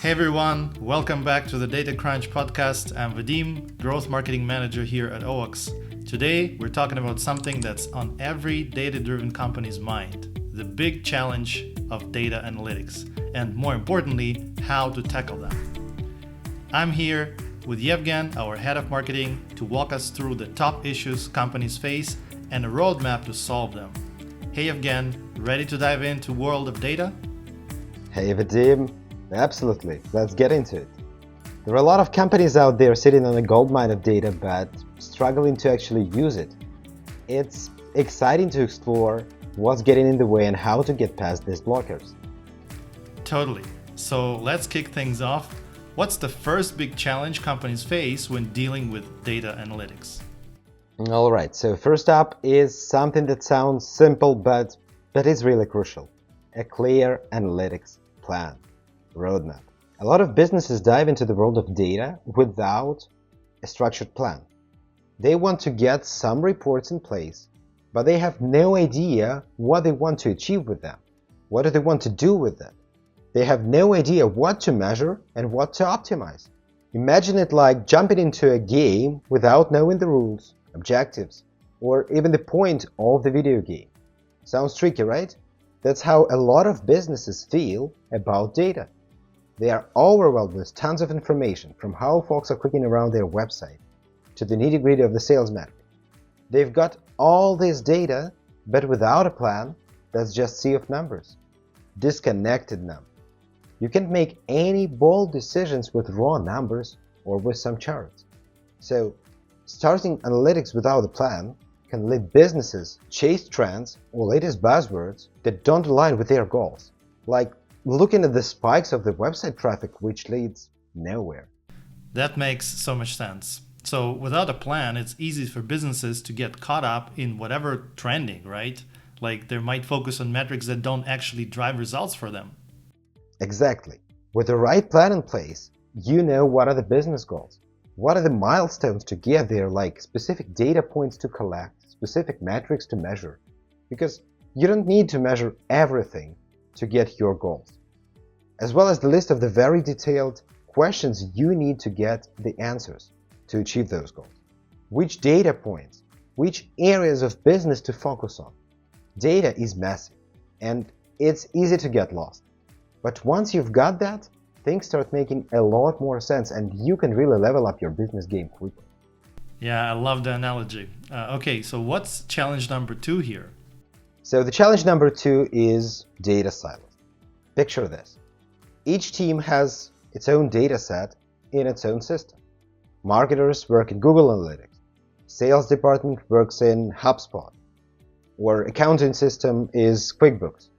Hey everyone, welcome back to the Data Crunch podcast. I'm Vadym, Growth Marketing Manager here at OAX. Today, we're talking about something that's on every data-driven company's mind, the big challenge of data analytics, and more importantly, how to tackle them. I'm here with Ievgen, our head of marketing, to walk us through the top issues companies face and a roadmap to solve them. Hey Ievgen, ready to dive into the world of data? Hey Vadym, absolutely, let's get into it. There are a lot of companies out there sitting on a goldmine of data but struggling to actually use it. It's exciting to explore what's getting in the way and how to get past these blockers. Totally. So let's kick things off. What's the first big challenge companies face when dealing with data analytics? Alright, so first up is something that sounds simple but is really crucial. A clear analytics plan. Roadmap. A lot of businesses dive into the world of data without a structured plan. They want to get some reports in place, but they have no idea what they want to achieve with them. What do they want to do with them? They have no idea what to measure and what to optimize. Imagine it like jumping into a game without knowing the rules, objectives, or even the point of the video game. Sounds tricky, right? That's how a lot of businesses feel about data. They are overwhelmed with tons of information, from how folks are clicking around their website to the nitty-gritty of the sales metric. They've got all this data, but without a plan, that's just sea of numbers. Disconnected numbers. You can't make any bold decisions with raw numbers or with some charts. So, starting analytics without a plan can lead businesses chase trends or latest buzzwords that don't align with their goals, like looking at the spikes of the website traffic, which leads nowhere. That makes so much sense. So without a plan, it's easy for businesses to get caught up in whatever trending, right? Like they might focus on metrics that don't actually drive results for them. Exactly. With the right plan in place, you know what are the business goals. What are the milestones to get there, like specific data points to collect, specific metrics to measure? Because you don't need to measure everything to get your goals, as well as the list of the very detailed questions you need to get the answers to achieve those goals. Which data points, which areas of business to focus on. Data is massive, and it's easy to get lost. But once you've got that, things start making a lot more sense and you can really level up your business game quickly. Yeah, I love the analogy. Okay, so what's challenge number 2 here? So the challenge number 2 is data silos. Picture this. Each team has its own data set in its own system. Marketers work in Google Analytics. Sales department works in HubSpot. Or accounting system is QuickBooks.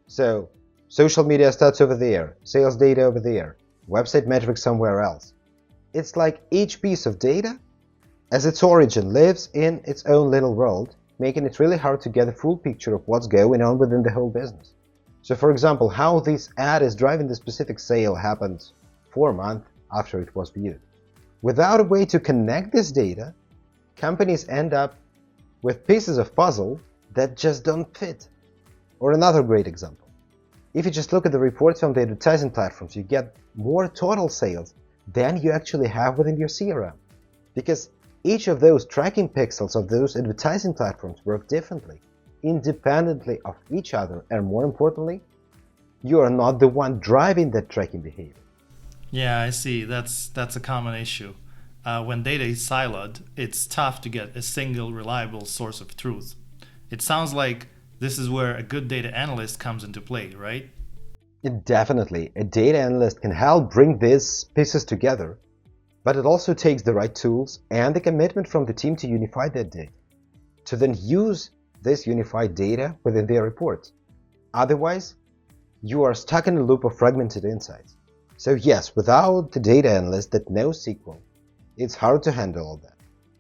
So social media stats over there, sales data over there, website metrics somewhere else. It's like each piece of data, as its origin, lives in its own little world, making it really hard to get a full picture of what's going on within the whole business. So for example, how this ad is driving the specific sale happened 4 months after it was viewed. Without a way to connect this data, companies end up with pieces of puzzle that just don't fit. Or another great example. If you just look at the reports from the advertising platforms, you get more total sales than you actually have within your CRM. Because each of those tracking pixels of those advertising platforms work differently, independently of each other, and more importantly, you are not the one driving that tracking behavior. Yeah, I see. That's a common issue. When data is siloed, it's tough to get a single reliable source of truth. It sounds like this is where a good data analyst comes into play, right? Definitely, a data analyst can help bring these pieces together, but it also takes the right tools and the commitment from the team to unify that data, to then use this unified data within their reports. Otherwise, you are stuck in a loop of fragmented insights. So yes, without the data analyst that knows SQL, it's hard to handle all that.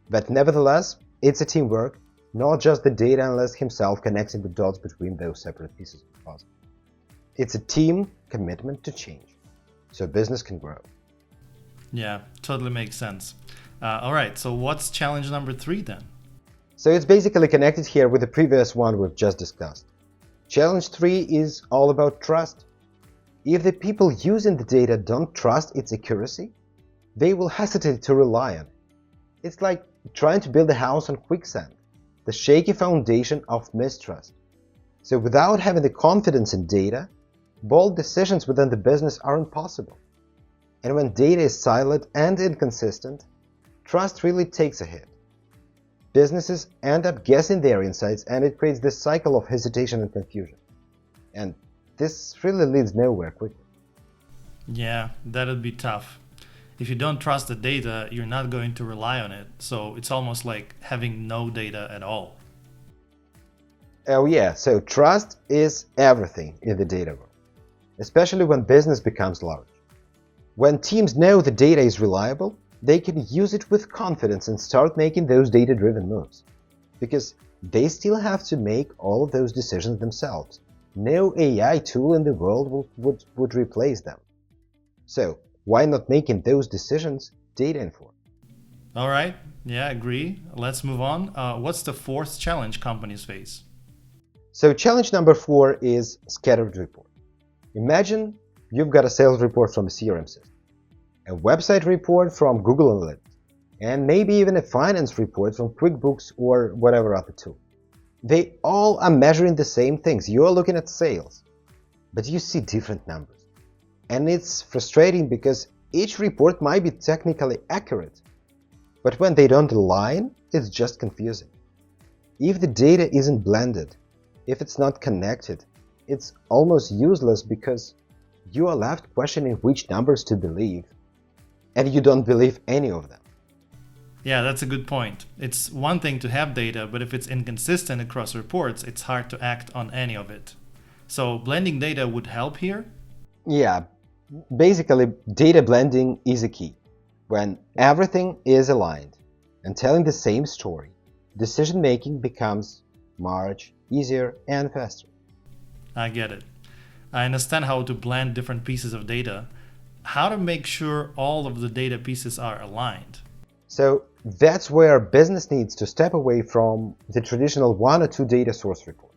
But nevertheless, it's a teamwork, not just the data analyst himself connecting the dots between those separate pieces of the puzzle. It's a team commitment to change, so business can grow. Yeah, totally makes sense. All right, so what's challenge number 3 then? So it's basically connected here with the previous one we've just discussed. Challenge 3 is all about trust. If the people using the data don't trust its accuracy, they will hesitate to rely on it. It's like trying to build a house on quicksand, the shaky foundation of mistrust. So without having the confidence in data, bold decisions within the business aren't possible. And when data is silent and inconsistent, trust really takes a hit. Businesses end up guessing their insights, and it creates this cycle of hesitation and confusion. And this really leads nowhere quickly. Yeah, that'd be tough. If you don't trust the data, you're not going to rely on it. So it's almost like having no data at all. Oh yeah, so trust is everything in the data world, especially when business becomes large. When teams know the data is reliable, they can use it with confidence and start making those data-driven moves. Because they still have to make all of those decisions themselves. No AI tool in the world would replace them. So why not making those decisions data-informed? All right. Yeah, agree. Let's move on. What's the fourth challenge companies face? So challenge number 4 is scattered report. Imagine you've got a sales report from a CRM system, a website report from Google Analytics, and maybe even a finance report from QuickBooks or whatever other tool. They all are measuring the same things. You're looking at sales, but you see different numbers. And it's frustrating because each report might be technically accurate, but when they don't align, it's just confusing. If the data isn't blended, if it's not connected, it's almost useless because you are left questioning which numbers to believe, and you don't believe any of them. Yeah, that's a good point. It's one thing to have data, but if it's inconsistent across reports, it's hard to act on any of it. So blending data would help here? Yeah, basically data blending is a key. When everything is aligned and telling the same story, decision making becomes much easier and faster. I get it. I understand how to blend different pieces of data. How to make sure all of the data pieces are aligned? So that's where business needs to step away from the traditional 1 or 2 data source report.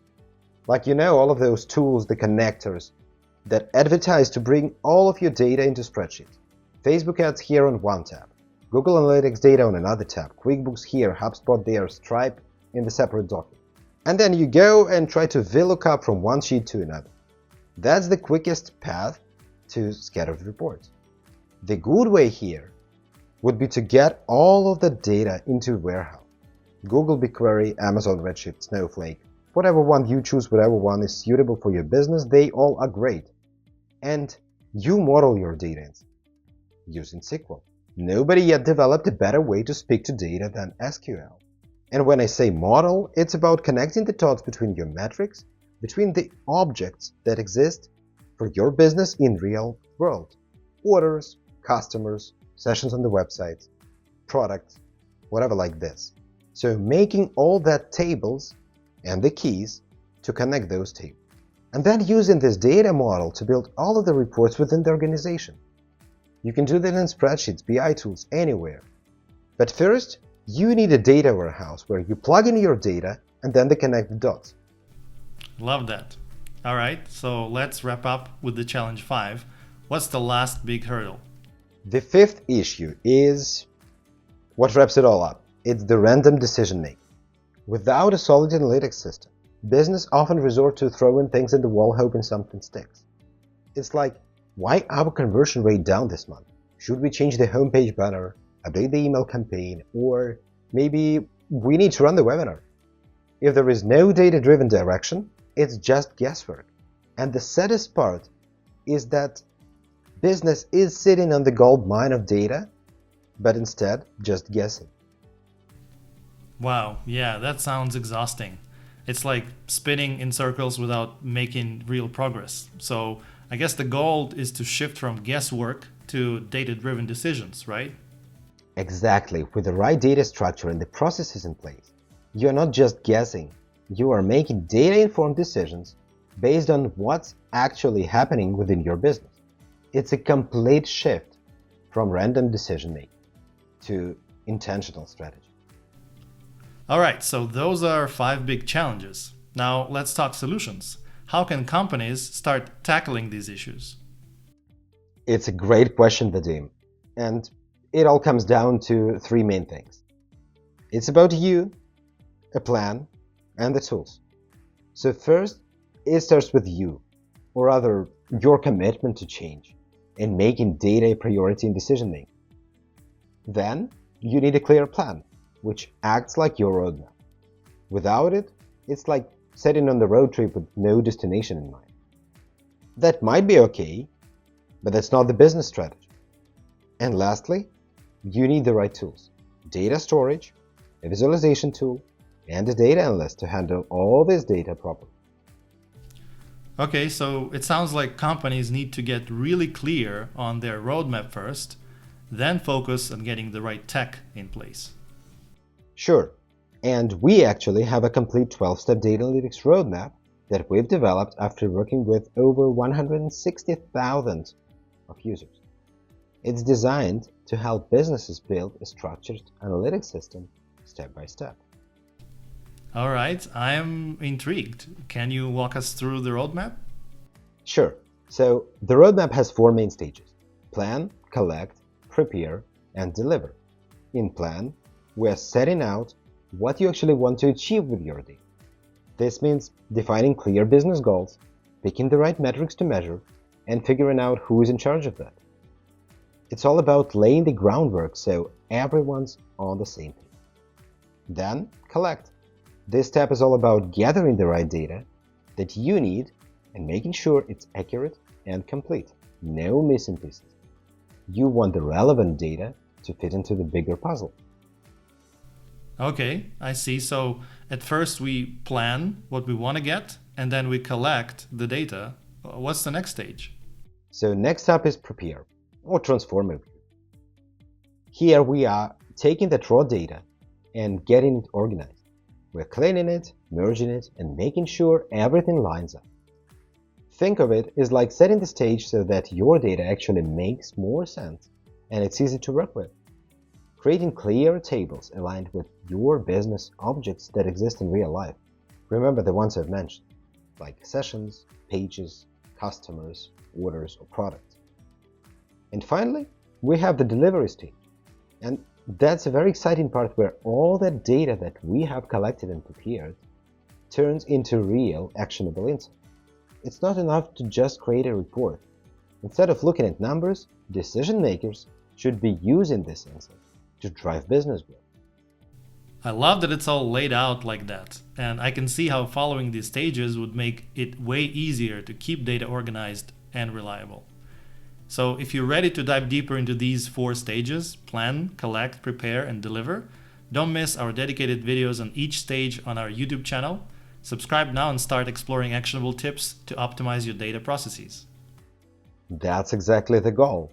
Like all of those tools, the connectors, that advertise to bring all of your data into spreadsheets. Facebook ads here on one tab, Google Analytics data on another tab, QuickBooks here, HubSpot there, Stripe in the separate document. And then you go and try to VLOOKUP from one sheet to another. That's the quickest path to scattered reports. The good way here would be to get all of the data into a warehouse. Google BigQuery, Amazon Redshift, Snowflake, whatever one you choose, whatever one is suitable for your business, they all are great. And you model your data using SQL. Nobody yet developed a better way to speak to data than SQL. And when I say model, it's about connecting the dots between your metrics, between the objects that exist for your business in real world. Orders, customers, sessions on the website, products, whatever like this. So making all that tables and the keys to connect those tables. And then using this data model to build all of the reports within the organization. You can do that in spreadsheets, BI tools, anywhere. But first, you need a data warehouse where you plug in your data and then they connect the dots. Love that. All right, so let's wrap up with the challenge 5. What's the last big hurdle? The 5th issue is what wraps it all up. It's the random decision making. Without a solid analytics system, business often resort to throwing things at the wall hoping something sticks. It's like, why our conversion rate down this month? Should we change the homepage banner, update the email campaign, or maybe we need to run the webinar? If there is no data-driven direction, it's just guesswork. And the saddest part is that business is sitting on the gold mine of data, but instead just guessing. Wow, yeah, that sounds exhausting. It's like spinning in circles without making real progress. So I guess the goal is to shift from guesswork to data-driven decisions, right? Exactly. With the right data structure and the processes in place, you're not just guessing, you are making data-informed decisions based on what's actually happening within your business. It's a complete shift from random decision-making to intentional strategy. All right, so those are 5 big challenges. Now let's talk solutions. How can companies start tackling these issues? It's a great question, Vadym, and it all comes down to three main things. It's about you, a plan, and the tools. So first, it starts with you, or rather, your commitment to change and making data a priority in decision making. Then, you need a clear plan, which acts like your roadmap. Without it, it's like setting on the road trip with no destination in mind. That might be okay, but that's not the business strategy. And lastly, you need the right tools: data storage, a visualization tool, and a data analyst to handle all this data properly. Okay, so it sounds like companies need to get really clear on their roadmap first, then focus on getting the right tech in place. Sure, and we actually have a complete 12-step data analytics roadmap that we've developed after working with over 160,000 of users. It's designed to help businesses build a structured analytics system step by step. All right, I am intrigued. Can you walk us through the roadmap? Sure. So the roadmap has four main stages: plan, collect, prepare, and deliver. In plan, we are setting out what you actually want to achieve with your data. This means defining clear business goals, picking the right metrics to measure, and figuring out who is in charge of that. It's all about laying the groundwork so everyone's on the same page. Then, collect. This step is all about gathering the right data that you need and making sure it's accurate and complete. No missing pieces. You want the relevant data to fit into the bigger puzzle. Okay, I see. So at first we plan what we want to get, and then we collect the data. What's the next stage? So next up is prepare, or transform it. Here we are taking that raw data and getting it organized. We're cleaning it, merging it, and making sure everything lines up. Think of it as like setting the stage so that your data actually makes more sense and it's easy to work with. Creating clear tables aligned with your business objects that exist in real life. Remember the ones I've mentioned, like sessions, pages, customers, orders, or products. And finally, we have the delivery stage. And that's a very exciting part where all that data that we have collected and prepared turns into real, actionable insight. It's not enough to just create a report. Instead of looking at numbers, decision makers should be using this insight to drive business growth. I love that it's all laid out like that, and I can see how following these stages would make it way easier to keep data organized and reliable. So if you're ready to dive deeper into these four stages: plan, collect, prepare, and deliver, don't miss our dedicated videos on each stage on our YouTube channel. Subscribe now and start exploring actionable tips to optimize your data processes. That's exactly the goal.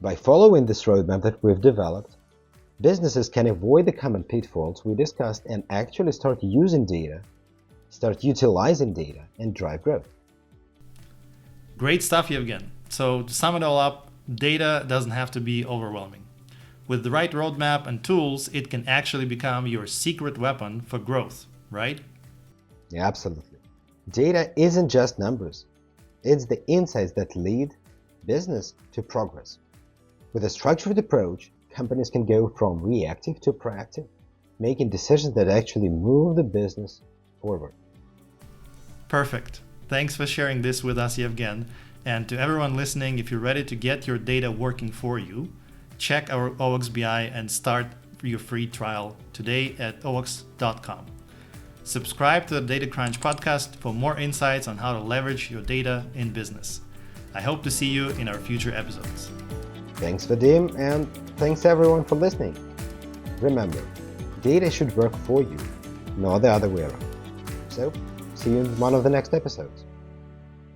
By following this roadmap that we've developed, businesses can avoid the common pitfalls we discussed and actually start using data, start utilizing data, and drive growth. Great stuff, Ievgen. So to sum it all up, data doesn't have to be overwhelming. With the right roadmap and tools, it can actually become your secret weapon for growth, right? Yeah, absolutely. Data isn't just numbers. It's the insights that lead business to progress. With a structured approach, companies can go from reactive to proactive, making decisions that actually move the business forward. Perfect. Thanks for sharing this with us, Ievgen. And to everyone listening, if you're ready to get your data working for you, check our OXBI and start your free trial today at ox.com. Subscribe to the Data Crunch podcast for more insights on how to leverage your data in business. I hope to see you in our future episodes. Thanks, Vadym, and thanks everyone for listening. Remember, data should work for you, not the other way around. So, see you in one of the next episodes.